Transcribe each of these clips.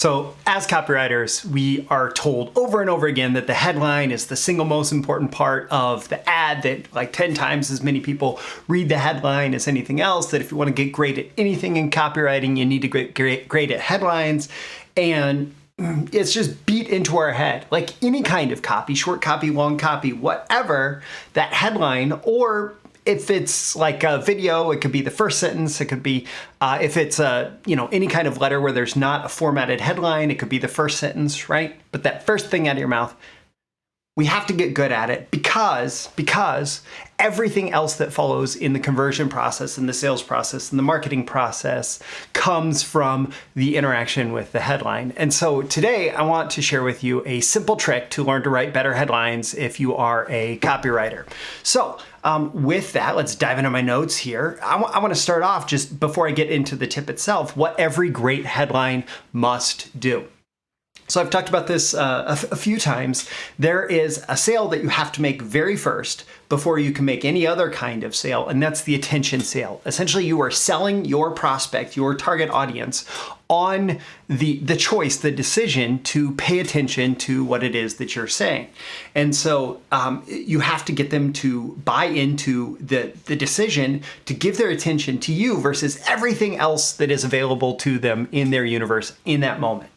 So as copywriters, we are told over and over again that the headline is the single most important part of the ad, that like 10 times as many people read the headline as anything else, that if you want to get great at anything in copywriting, you need to get great at headlines. And it's just beat into our head. Like any kind of copy, short copy, long copy, whatever, that headline, or if it's like a video, it could be the first sentence. It could be, if it's any kind of letter where there's not a formatted headline, it could be the first sentence, right? But that first thing out of your mouth, we have to get good at it because everything else that follows in the conversion process and the sales process and the marketing process comes from the interaction with the headline. And so today I want to share with you a simple trick to learn to write better headlines if you are a copywriter. So with that, let's dive into my notes here. I want to start off, just before I get into the tip itself, what every great headline must do. So I've talked about this a few times. There is a sale that you have to make very first before you can make any other kind of sale, and that's the attention sale. Essentially, you are selling your prospect, your target audience, on the choice, the decision to pay attention to what it is that you're saying. And so you have to get them to buy into the decision to give their attention to you versus everything else that is available to them in their universe in that moment,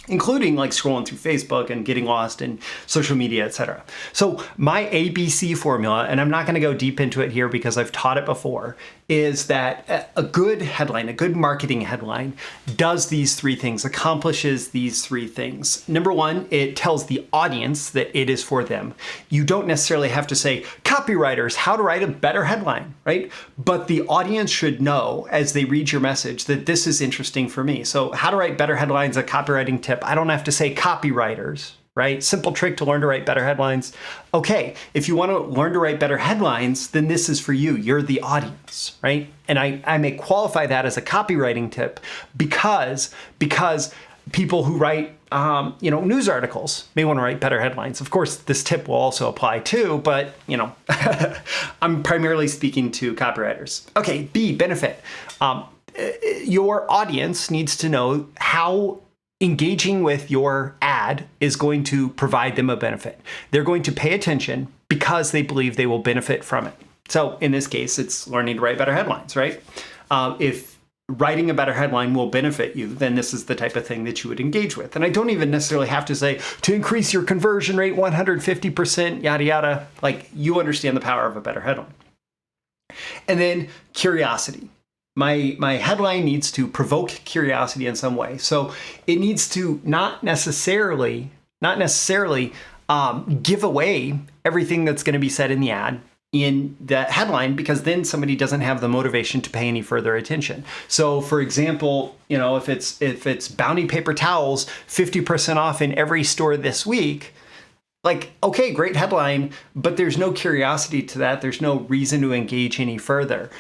including like scrolling through Facebook and getting lost in social media, etc. So my ABC formula, and I'm not going to go deep into it here because I've taught it before, is that a good headline, a good marketing headline, does these three things, accomplishes these three things. Number one, it tells the audience that it is for them. You don't necessarily have to say, copywriters, how to write a better headline, right? But the audience should know as they read your message that this is interesting for me. So how to write better headlines, a copywriting tip. I don't have to say copywriters, right? Simple trick to learn to write better headlines. Okay, if you want to learn to write better headlines, then this is for you. You're the audience, right? And I may qualify that as a copywriting tip because people who write news articles may want to write better headlines. Of course, this tip will also apply too, but I'm primarily speaking to copywriters. Okay, B, benefit. Your audience needs to know how engaging with your ad is going to provide them a benefit. They're going to pay attention because they believe they will benefit from it. So in this case, it's learning to write better headlines, right? If writing a better headline will benefit you, then this is the type of thing that you would engage with. And I don't even necessarily have to say to increase your conversion rate 150%, yada, yada. Like, you understand the power of a better headline. And then curiosity. My headline needs to provoke curiosity in some way. So it needs to not necessarily give away everything that's going to be said in the ad in the headline, because then somebody doesn't have the motivation to pay any further attention. So for example, if it's Bounty paper towels, 50% off in every store this week, like, okay, great headline, but there's no curiosity to that. There's no reason to engage any further.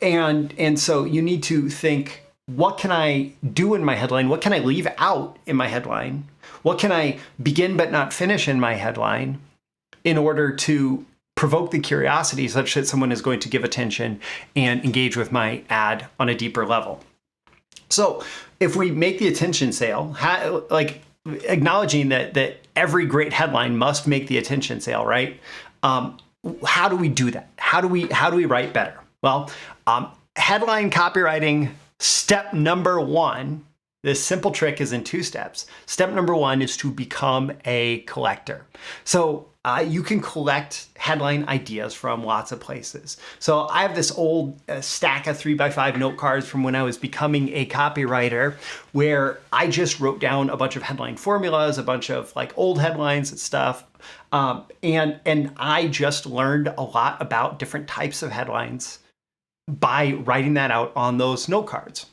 And so you need to think, what can I do in my headline? What can I leave out in my headline? What can I begin but not finish in my headline in order to provoke the curiosity such that someone is going to give attention and engage with my ad on a deeper level? So if we make the attention sale, acknowledging that every great headline must make the attention sale, right? How do we do that? How do we write better? Well, headline copywriting step number one, this simple trick is in 2 steps. Step number 1 is to become a collector. So you can collect headline ideas from lots of places. So I have this old stack of 3x5 note cards from when I was becoming a copywriter, where I just wrote down a bunch of headline formulas, a bunch of like old headlines and stuff. And I just learned a lot about different types of headlines by writing that out on those note cards.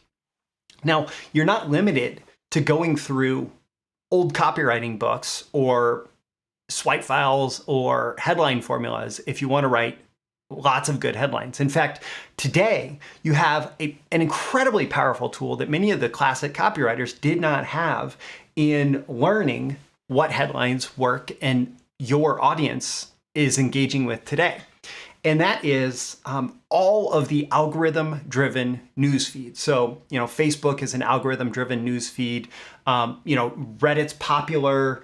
Now, you're not limited to going through old copywriting books or swipe files or headline formulas if you want to write lots of good headlines. In fact, today you have an incredibly powerful tool that many of the classic copywriters did not have in learning what headlines work and your audience is engaging with today. And that is all of the algorithm-driven news feeds. So, Facebook is an algorithm-driven news feed. Reddit's popular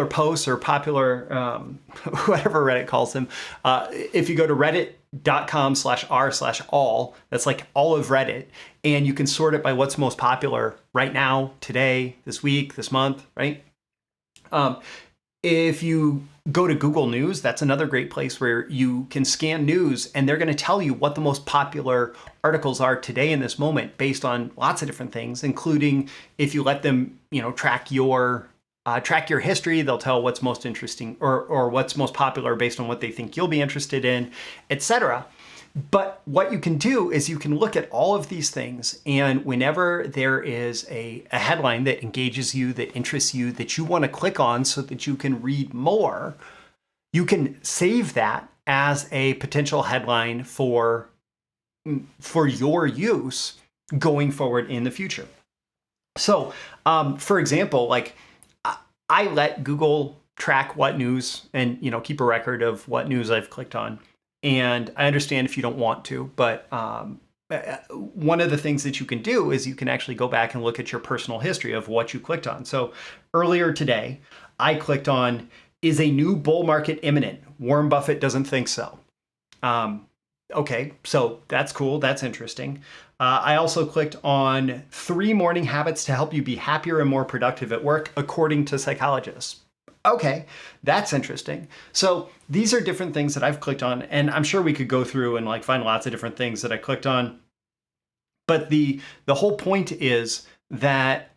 posts or popular, whatever Reddit calls them. If you go to reddit.com/r/all, that's like all of Reddit, and you can sort it by what's most popular right now, today, this week, this month, right? If you go to Google News, that's another great place where you can scan news and they're going to tell you what the most popular articles are today in this moment based on lots of different things, including if you let them, track your history, they'll tell what's most interesting or what's most popular based on what they think you'll be interested in, etc. But what you can do is you can look at all of these things, and whenever there is a headline that engages you, that interests you, that you want to click on so that you can read more, you can save that as a potential headline for your use going forward in the future. So, for example, like I let Google track what news and keep a record of what news I've clicked on. And I understand if you don't want to, but one of the things that you can do is you can actually go back and look at your personal history of what you clicked on. So earlier today, I clicked on, is a new bull market imminent? Warren Buffett doesn't think so. Okay, so that's cool. That's interesting. I also clicked on 3 morning habits to help you be happier and more productive at work, according to psychologists. Okay, that's interesting. So these are different things that I've clicked on, and I'm sure we could go through and like find lots of different things that I clicked on. But the whole point is that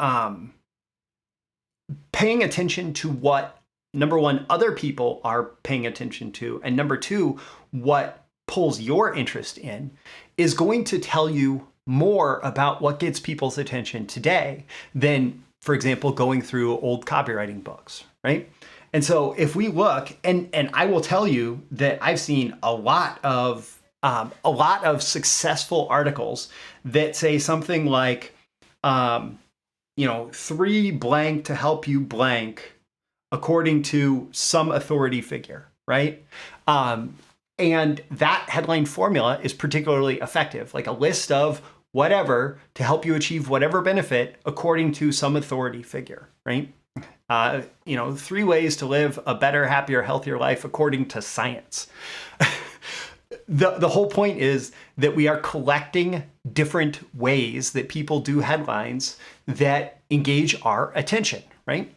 paying attention to what, number one, other people are paying attention to, and number two, what pulls your interest in, is going to tell you more about what gets people's attention today than, for example, going through old copywriting books, right? And so if we look, and I will tell you that I've seen a lot of successful articles that say something like, 3 blank to help you blank, according to some authority figure, right? And that headline formula is particularly effective, like a list of whatever to help you achieve whatever benefit according to some authority figure, right? 3 ways to live a better, happier, healthier life according to science. The whole point is that we are collecting different ways that people do headlines that engage our attention, right?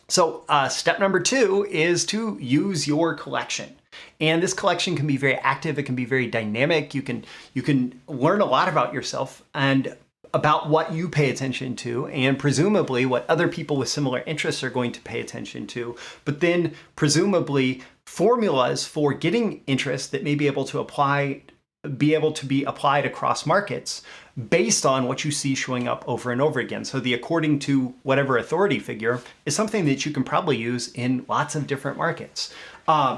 So step number 2 is to use your collection. And this collection can be very active. It can be very dynamic. You can learn a lot about yourself and about what you pay attention to, and presumably what other people with similar interests are going to pay attention to, but then presumably formulas for getting interest that may be able to be applied across markets based on what you see showing up over and over again. So the according to whatever authority figure is something that you can probably use in lots of different markets.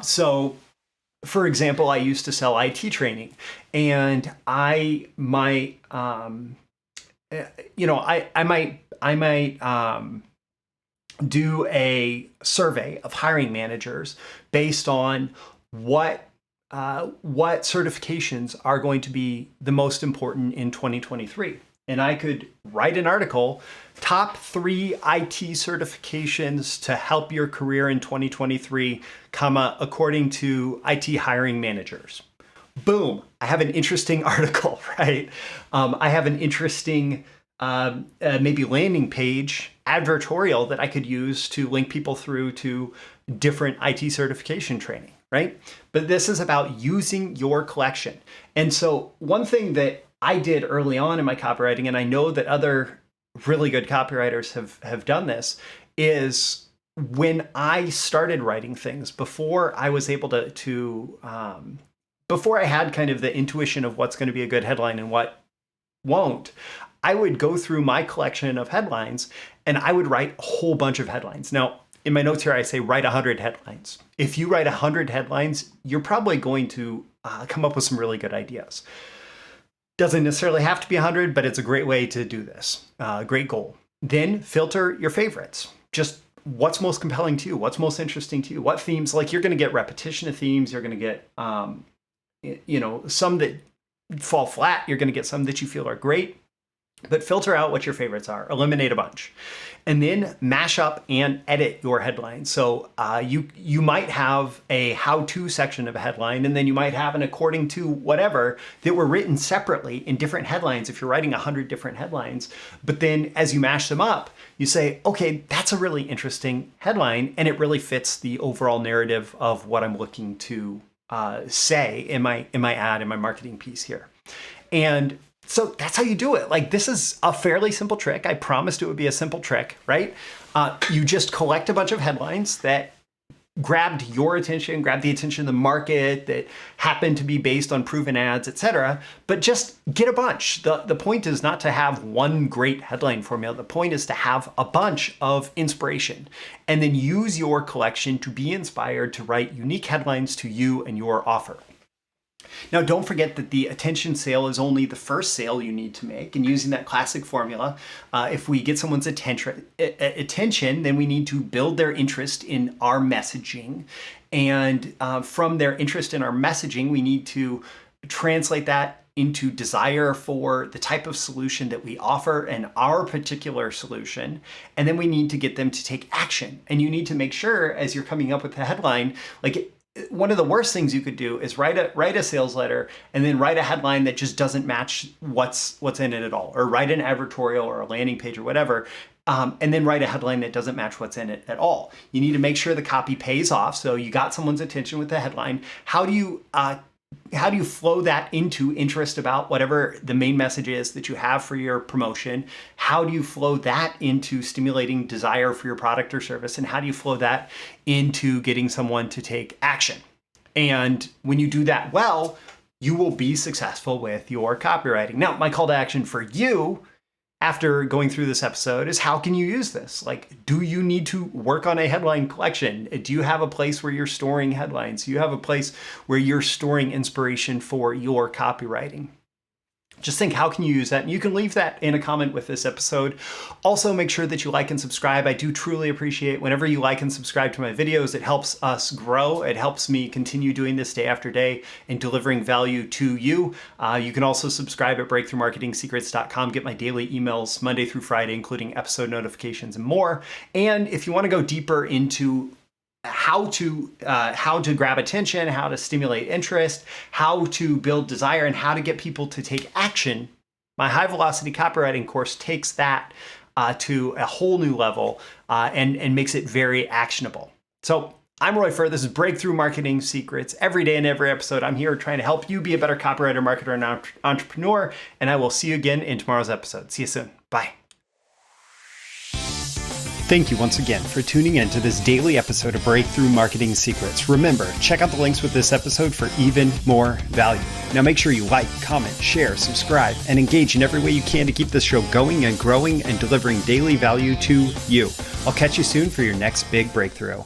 So for example, I used to sell IT training, and I might do a survey of hiring managers based on what certifications are going to be the most important in 2023. And I could write an article, top 3 IT certifications to help your career in 2023, according to IT hiring managers. Boom, I have an interesting article, right? I have an interesting maybe landing page advertorial that I could use to link people through to different IT certification training, right? But this is about using your collection. And so one thing that I did early on in my copywriting, and I know that other really good copywriters have done this, is when I started writing things, before I was able before I had kind of the intuition of what's going to be a good headline and what won't, I would go through my collection of headlines and I would write a whole bunch of headlines. Now, in my notes here, I say write 100 headlines. If you write 100 headlines, you're probably going to come up with some really good ideas. Doesn't necessarily have to be 100, but it's a great way to do this. Great goal. Then filter your favorites. Just what's most compelling to you? What's most interesting to you? What themes? Like, you're going to get repetition of themes. You're going to get, some that fall flat. You're going to get some that you feel are great. But filter out what your favorites are. Eliminate a bunch. And then mash up and edit your headline. So you might have a how-to section of a headline, and then you might have an according to whatever that were written separately in different headlines if you're writing 100 different headlines. But then as you mash them up, you say, okay, that's a really interesting headline, and it really fits the overall narrative of what I'm looking to say in my ad, in my marketing piece here. And so that's how you do it. Like, this is a fairly simple trick. I promised it would be a simple trick, right? You just collect a bunch of headlines that grabbed your attention, grabbed the attention of the market, that happened to be based on proven ads, etc. But just get a bunch. The point is not to have one great headline formula. The point is to have a bunch of inspiration, and then use your collection to be inspired to write unique headlines to you and your offer. Now, don't forget that the attention sale is only the first sale you need to make. And using that classic formula, if we get someone's attention, then we need to build their interest in our messaging. And from their interest in our messaging, we need to translate that into desire for the type of solution that we offer and our particular solution. And then we need to get them to take action. And you need to make sure, as you're coming up with the headline, one of the worst things you could do is write a sales letter and then write a headline that just doesn't match what's in it at all, or write an advertorial or a landing page or whatever, and then write a headline that doesn't match what's in it at all. You need to make sure the copy pays off. So you got someone's attention with the headline. How do you flow that into interest about whatever the main message is that you have for your promotion? How do you flow that into stimulating desire for your product or service? And how do you flow that into getting someone to take action? And when you do that well, you will be successful with your copywriting. Now, my call to action for you after going through this episode is, how can you use this? Like, do you need to work on a headline collection? Do you have a place where you're storing headlines? Do you have a place where you're storing inspiration for your copywriting? Just think, how can you use that? And you can leave that in a comment with this episode. Also, make sure that you like and subscribe. I do truly appreciate whenever you like and subscribe to my videos. It helps us grow. It helps me continue doing this day after day and delivering value to you. You can also subscribe at breakthroughmarketingsecrets.com. Get my daily emails Monday through Friday, including episode notifications and more. And if you want to go deeper into how to grab attention, how to stimulate interest, how to build desire, and how to get people to take action, my high velocity copywriting course takes that to a whole new level and makes it very actionable. So I'm Roy Furr. This is Breakthrough Marketing Secrets. Every day and every episode, I'm here trying to help you be a better copywriter, marketer, and entrepreneur. And I will see you again in tomorrow's episode. See you soon. Bye. Thank you once again for tuning in to this daily episode of Breakthrough Marketing Secrets. Remember, check out the links with this episode for even more value. Now make sure you like, comment, share, subscribe, and engage in every way you can to keep this show going and growing and delivering daily value to you. I'll catch you soon for your next big breakthrough.